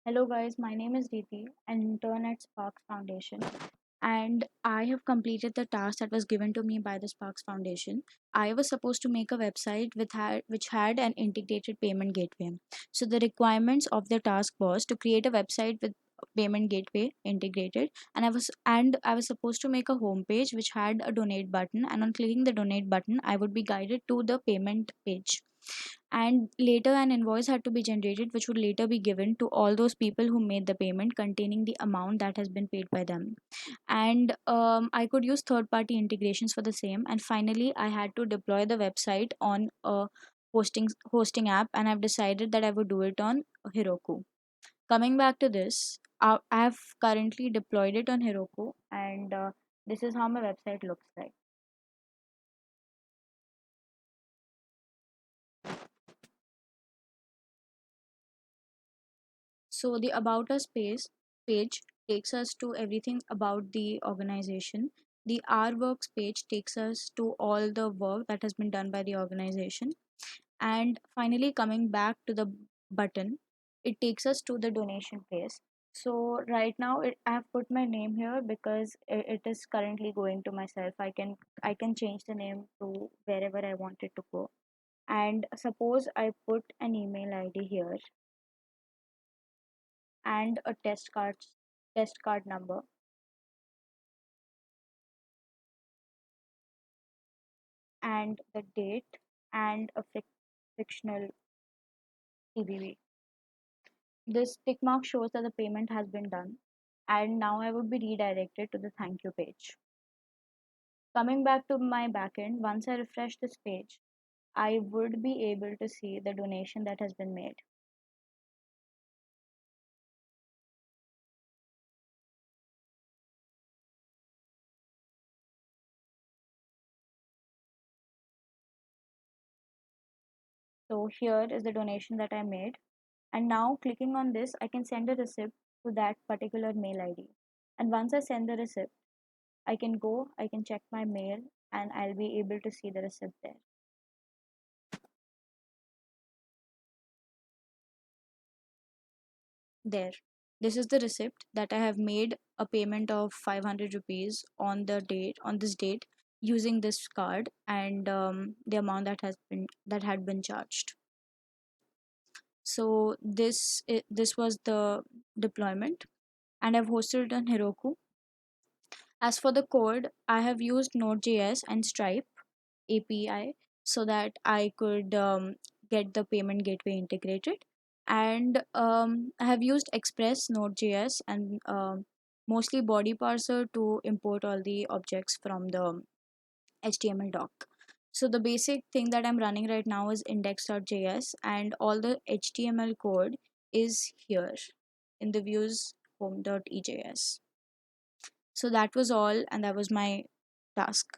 Hello guys, my name is Riti, an intern at Sparks Foundation, and I have completed the task that was given to me by the Sparks Foundation. I was supposed to make a website which had an integrated payment gateway. So the requirements of the task was to create a website with payment gateway integrated, and I was supposed to make a home page which had a donate button, and on clicking the donate button I would be guided to the payment page, and later an invoice had to be generated which would later be given to all those people who made the payment containing the amount that has been paid by them. And I could use third party integrations for the same, and finally I had to deploy the website on a hosting app, and I've decided that I would do it on Heroku. Coming back to this, I've currently deployed it on Heroku, and this is how my website looks like. So the About Us page takes us to everything about the organization. The Our Works page takes us to all the work that has been done by the organization. And finally, coming back to the button, it takes us to the donation place. So right now, I have put my name here because it is currently going to myself. I can change the name to wherever I want it to go. And suppose I put an email ID here and a test card number and the date and a fictional TBV. This tick mark shows that the payment has been done, and now I would be redirected to the thank you page. Coming back to my backend, once I refresh this page, I would be able to see the donation that has been made. So here is the donation that I made, and now clicking on this, I can send a receipt to that particular mail ID. And once I send the receipt, I can check my mail, and I'll be able to see the receipt there. There. This is the receipt that I have made a payment of 500 rupees on this date using this card, and the amount that had been charged. So this was the deployment, and I've hosted it on Heroku. As for the code, I have used Node.js and Stripe API so that I could get the payment gateway integrated. And I have used Express Node.js and mostly body parser to import all the objects from the HTML doc. So the basic thing that I'm running right now is index.js, and all the HTML code is here in the views home.ejs. So that was all, and that was my task.